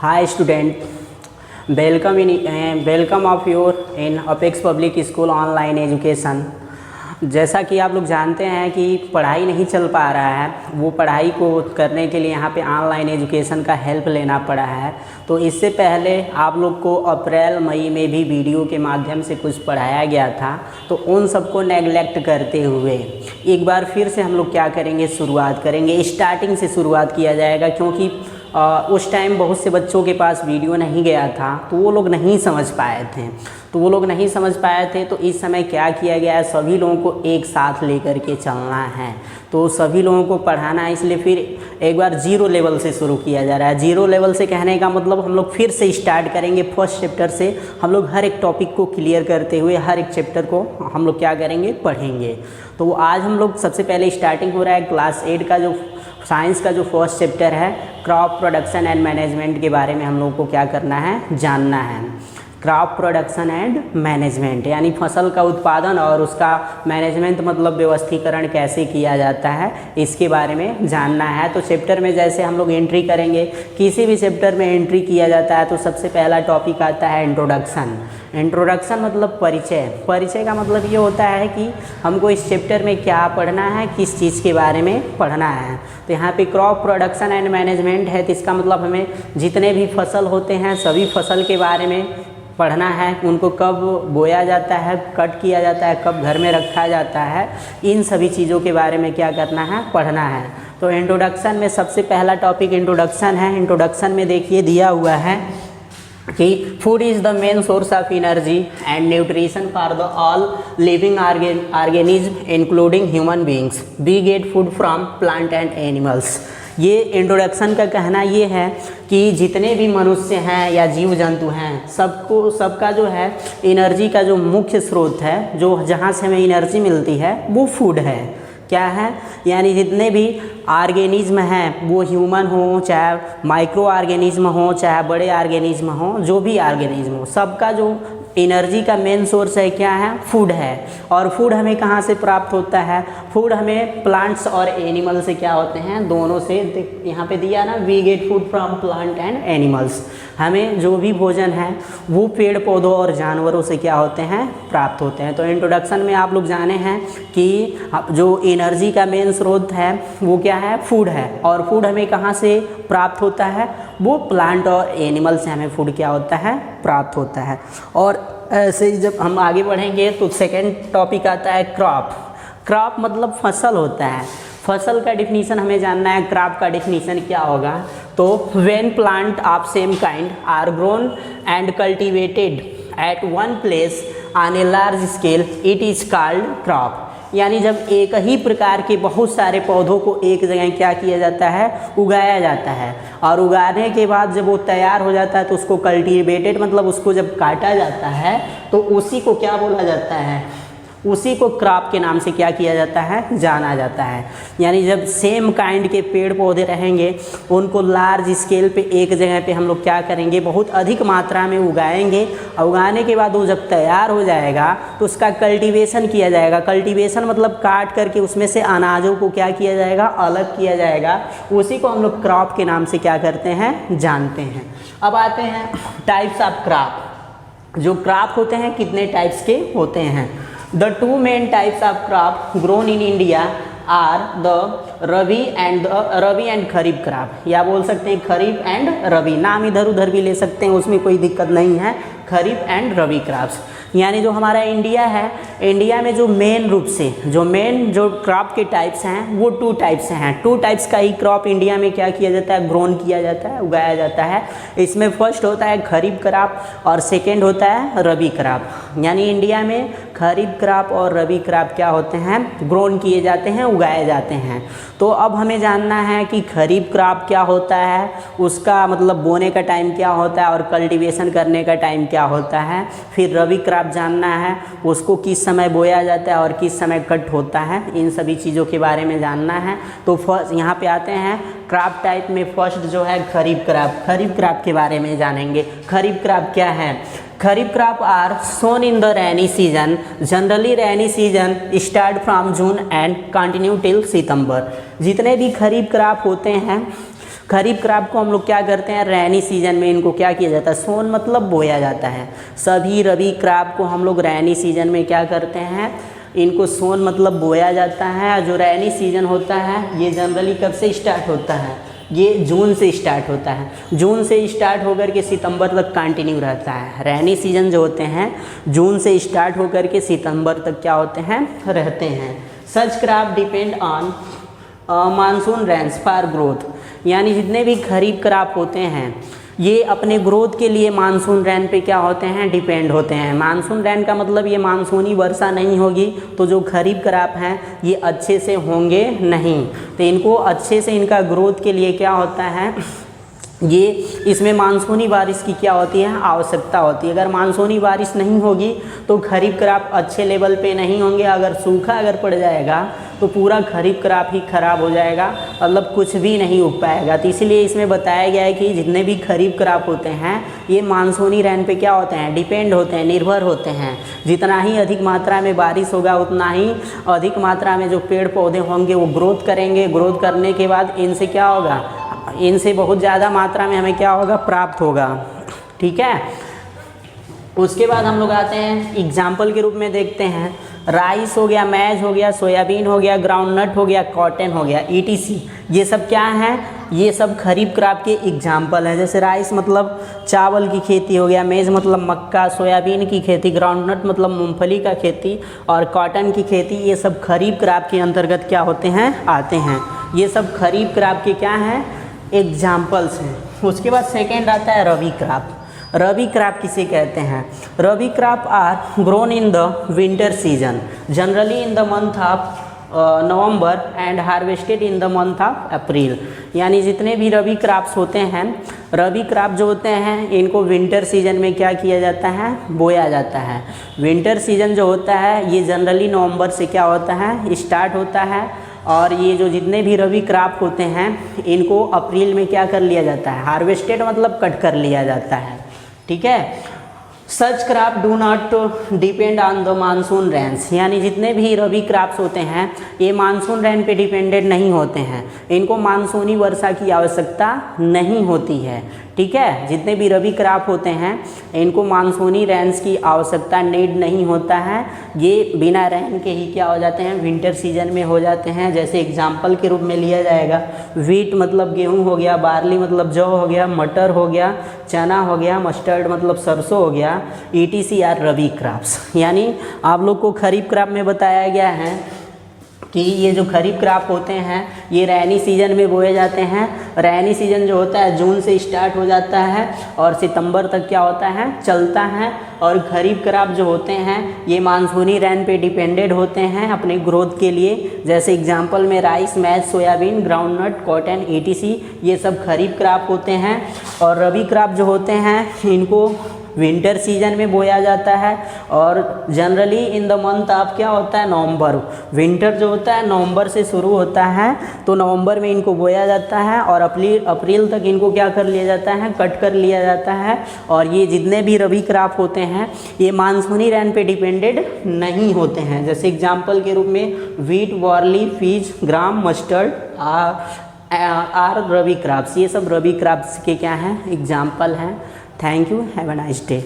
Hi student, welcome of your in Apex Public School online education. जैसा कि आप लोग जानते हैं कि पढ़ाई नहीं चल पा रहा है, वो पढ़ाई को करने के लिए यहाँ पे ऑनलाइन एजुकेशन का हेल्प लेना पड़ा है। तो इससे पहले आप लोग को अप्रैल मई में भी वीडियो के माध्यम से कुछ पढ़ाया गया था, तो उन सबको नेगलेक्ट करते हुए एक बार फिर से हम लोग क्या करेंगे, शुरुआत करेंगे। स्टार्टिंग से शुरुआत किया जाएगा, क्योंकि उस टाइम बहुत से बच्चों के पास वीडियो नहीं गया था, तो वो लोग नहीं समझ पाए थे। तो इस समय क्या किया गया है, सभी लोगों को एक साथ लेकर के चलना है, तो सभी लोगों को पढ़ाना है। इसलिए फिर एक बार जीरो लेवल से शुरू किया जा रहा है। जीरो लेवल से कहने का मतलब हम लोग फिर से स्टार्ट करेंगे फर्स्ट चैप्टर से। हम लोग हर एक टॉपिक को क्लियर करते हुए हर एक चैप्टर को हम लोग क्या करेंगे, पढ़ेंगे। तो आज हम लोग सबसे पहले स्टार्टिंग हो रहा है क्लास 8 का, जो साइंस का जो फर्स्ट चैप्टर है, क्रॉप प्रोडक्शन एंड मैनेजमेंट के बारे में हम लोग को क्या करना है, जानना है। क्रॉप प्रोडक्शन एंड मैनेजमेंट यानी फसल का उत्पादन और उसका मैनेजमेंट मतलब व्यवस्थीकरण कैसे किया जाता है, इसके बारे में जानना है। तो चैप्टर में जैसे हम लोग एंट्री करेंगे, किसी भी चैप्टर में एंट्री किया जाता है तो सबसे पहला टॉपिक आता है इंट्रोडक्शन। इंट्रोडक्शन मतलब परिचय। परिचय का मतलब ये होता है कि हमको इस चैप्टर में क्या पढ़ना है, किस चीज़ के बारे में पढ़ना है। तो यहाँ पे क्रॉप प्रोडक्शन एंड मैनेजमेंट है, तो इसका मतलब हमें जितने भी फसल होते हैं सभी फसल के बारे में पढ़ना है। उनको कब बोया जाता है, कट किया जाता है, कब घर में रखा जाता है, इन सभी चीज़ों के बारे में क्या करना है, पढ़ना है। तो इंट्रोडक्शन में सबसे पहला टॉपिक इंट्रोडक्शन है। इंट्रोडक्शन में देखिए दिया हुआ है कि food is the main source of energy and nutrition for the all living organism including human beings. We get food from plant and animals. ये इंट्रोडक्शन का कहना ये है कि जितने भी मनुष्य हैं या जीव जंतु हैं, सबका जो है एनर्जी का जो मुख्य स्रोत है, जो जहाँ से हमें एनर्जी मिलती है, वो फूड है। क्या है, यानी जितने भी ऑर्गेनिज्म हैं, वो ह्यूमन हो, चाहे माइक्रो ऑर्गेनिज्म हो, चाहे बड़े ऑर्गेनिज्म हो, जो भी ऑर्गेनिज्म हो, सबका जो एनर्जी का मेन सोर्स है क्या है, फूड है। और फूड हमें कहाँ से प्राप्त होता है, फूड हमें प्लांट्स और एनिमल से क्या होते हैं, दोनों से। यहाँ पे दिया ना, we get food from plant and animals. हमें जो भी भोजन है वो पेड़ पौधों और जानवरों से क्या होते हैं, प्राप्त होते हैं। तो इंट्रोडक्शन में आप लोग जाने हैं कि जो एनर्जी का मेन स्रोत है वो क्या है, फूड है। और फूड हमें कहाँ से प्राप्त होता है, वो प्लांट और एनिमल से हमें फूड क्या होता है, प्राप्त होता है। और ऐसे ही जब हम आगे बढ़ेंगे तो सेकेंड टॉपिक आता है क्रॉप। क्रॉप मतलब फसल होता है। फसल का डिफिनीशन हमें जानना है। क्रॉप का डिफिनीशन क्या होगा, तो when plant of same kind are grown and cultivated at one place on a large scale, it is called crop. यानी जब एक ही प्रकार के बहुत सारे पौधों को एक जगह क्या किया जाता है, उगाया जाता है। और उगाने के बाद जब वो तैयार हो जाता है तो उसको कल्टीवेटेड मतलब उसको जब काटा जाता है तो उसी को क्या बोला जाता है, उसी को क्रॉप के नाम से क्या किया जाता है, जाना जाता है। यानी जब सेम काइंड के पेड़ पौधे रहेंगे, उनको लार्ज स्केल पे एक जगह पे हम लोग क्या करेंगे, बहुत अधिक मात्रा में उगाएंगे। और उगाने के बाद वो जब तैयार हो जाएगा तो उसका कल्टीवेशन किया जाएगा। कल्टीवेशन मतलब काट करके उसमें से अनाजों को क्या किया जाएगा, अलग किया जाएगा। उसी को हम लोग क्रॉप के नाम से क्या करते हैं, जानते हैं। अब आते हैं टाइप्स ऑफ क्रॉप। जो क्रॉप होते हैं कितने टाइप्स के होते हैं। The two main types of crop grown in India are the rabi and kharif crop, या बोल सकते हैं खरीफ एंड रबी। नाम इधर उधर भी ले सकते हैं, उसमें कोई दिक्कत नहीं है। खरीफ एंड रबी क्रॉप्स यानी जो हमारा इंडिया है, इंडिया में जो मेन रूप से जो क्रॉप के टाइप्स हैं वो 2 टाइप्स से हैं। 2 टाइप्स का ही क्रॉप इंडिया में क्या किया जाता है, ग्रोन किया जाता है, उगाया जाता है। इसमें फर्स्ट होता है खरीफ क्रॉप और सेकेंड होता है रबी क्रॉप। यानी इंडिया में खरीफ क्रॉप और रबी क्रॉप क्या होते हैं, ग्रोन किए जाते हैं, उगाए जाते हैं। तो अब हमें जानना है कि खरीफ क्रॉप क्या होता है, उसका मतलब बोने का टाइम क्या होता है और कल्टीवेशन करने का टाइम क्या होता है। फिर रबी क्रॉप जानना है, उसको किस समय बोया जाता है और किस समय कट होता है। इन सभी चीज़ों के बारे में जानना है। तो फर्स्ट यहाँ पे आते हैं क्रॉप टाइप में। फर्स्ट जो है खरीफ क्रॉप। खरीफ क्रॉप के बारे में जानेंगे। खरीफ क्रॉप क्या है, kharif crop are sown in the rainy season. Generally rainy season start from June and continue till September. जितने भी खरीफ क्रॉप होते हैं खरीफ क्रॉप को हम लोग क्या करते हैं, रैनी सीजन में इनको क्या किया जाता है, सोन मतलब बोया जाता है। सभी रबी क्रॉप को हम लोग रैनी सीजन में क्या करते हैं, इनको सोन मतलब बोया जाता है। जो रैनी सीजन होता है ये जनरली कब से स्टार्ट होता है, ये जून से स्टार्ट होता है। जून से स्टार्ट होकर के सितंबर तक कंटिन्यू रहता है। रैनी सीजन जो होते हैं जून से स्टार्ट होकर के सितंबर तक क्या होते हैं, रहते हैं। Such crop depend on monsoon rains for growth, यानी जितने भी खरीफ क्रॉप होते हैं ये अपने ग्रोथ के लिए मानसून रेन पे क्या होते हैं, डिपेंड होते हैं। मानसून रेन का मतलब ये मानसूनी वर्षा नहीं होगी तो जो खरीफ क्रॉप हैं ये अच्छे से होंगे नहीं। तो इनको अच्छे से इनका ग्रोथ के लिए क्या होता है, ये इसमें मानसूनी बारिश की क्या होती है, आवश्यकता होती है। अगर मानसूनी बारिश नहीं होगी तो खरीफ क्रॉप अच्छे लेवल पे नहीं होंगे। अगर सूखा अगर पड़ जाएगा तो पूरा खरीफ क्रॉप ही खराब हो जाएगा, मतलब कुछ भी नहीं उग पाएगा। तो इसीलिए इसमें बताया गया है कि जितने भी खरीफ क्रॉप होते हैं ये मानसूनी रेन पे क्या होते हैं, डिपेंड होते हैं, निर्भर होते हैं। जितना ही अधिक मात्रा में बारिश होगा उतना ही अधिक मात्रा में जो पेड़ पौधे होंगे वो ग्रोथ करेंगे। ग्रोथ करने के बाद इनसे क्या होगा, इनसे बहुत ज़्यादा मात्रा में हमें क्या होगा, प्राप्त होगा। ठीक है, उसके बाद हम लोग आते हैं एग्जाम्पल के रूप में देखते हैं। राइस हो गया, मैज हो गया, सोयाबीन हो गया, ग्राउंडनट हो गया, कॉटन हो गया, ETC, ये सब क्या हैं, ये सब खरीफ क्रॉप के एग्जाम्पल हैं। जैसे राइस मतलब चावल की खेती हो गया, मेज मतलब मक्का, सोयाबीन की खेती, ग्राउंडनट मतलब मूंगफली का खेती और कॉटन की खेती, ये सब खरीफ क्रॉप के अंतर्गत क्या होते हैं, आते हैं। ये सब खरीफ क्रॉप के क्या हैं, एग्जाम्पल्स हैं। उसके बाद सेकेंड आता है रबी क्रॉप। रबी क्रॉप किसे कहते हैं, rabi crop are grown in the winter season generally in the month of November and harvested in the month of April. यानी जितने भी रबी क्रॉप्स होते हैं, रबी क्रॉप जो होते हैं इनको विंटर सीजन में क्या किया जाता है, बोया जाता है। विंटर सीजन जो होता है ये जनरली नवंबर से क्या होता है, स्टार्ट होता है। और ये जो जितने भी रबी क्रॉप होते हैं इनको अप्रैल में क्या कर लिया जाता है, हार्वेस्टेड मतलब कट कर लिया जाता है। ठीक है, such crop do not depend on the monsoon rains, यानी जितने भी रबी क्रॉप्स होते हैं ये मानसून रेन पे डिपेंडेंट नहीं होते हैं। इनको मानसूनी वर्षा की आवश्यकता नहीं होती है। ठीक है, जितने भी रबी क्रॉप होते हैं इनको मानसूनी रेन्स की आवश्यकता नीड नहीं होता है। ये बिना रेन के ही क्या हो जाते हैं, विंटर सीजन में हो जाते हैं। जैसे एग्जाम्पल के रूप में लिया जाएगा, वीट मतलब गेहूँ हो गया, बार्ली मतलब जौ हो गया, मटर हो गया, चना हो गया, मस्टर्ड मतलब सरसों हो गया, ETC आर रबी क्रॉप्स। यानी आप लोग को खरीफ क्रॉप में बताया गया है कि ये जो खरीफ क्रॉप होते हैं ये रैनी सीजन में बोए जाते हैं। रैनी सीजन जो होता है जून से स्टार्ट हो जाता है और सितंबर तक क्या होता है, चलता है। और खरीफ क्रॉप जो होते हैं ये मानसूनी रेन पे डिपेंडेड होते हैं अपने ग्रोथ के लिए। जैसे एग्जांपल में राइस, मैज, सोयाबीन, ग्राउंडनट, कॉटन, ETC ये सब खरीफ क्रॉप होते हैं। और रबी क्रॉप जो होते हैं इनको विंटर सीजन में बोया जाता है और generally in the month of क्या होता है, नवंबर। विंटर जो होता है नवंबर से शुरू होता है तो नवंबर में इनको बोया जाता है और अप्रैल तक इनको क्या कर लिया जाता है, कट कर लिया जाता है। और ये जितने भी रबी क्रॉप होते हैं ये मानसूनी रेन पे डिपेंडेड नहीं होते हैं। जैसे एग्जाम्पल के रूप में wheat, barley, peach, gram, mustard are rabi crops. ये सब रबी क्रॉप्स के क्या हैं, एग्जाम्पल हैं। Thank you, have a nice day.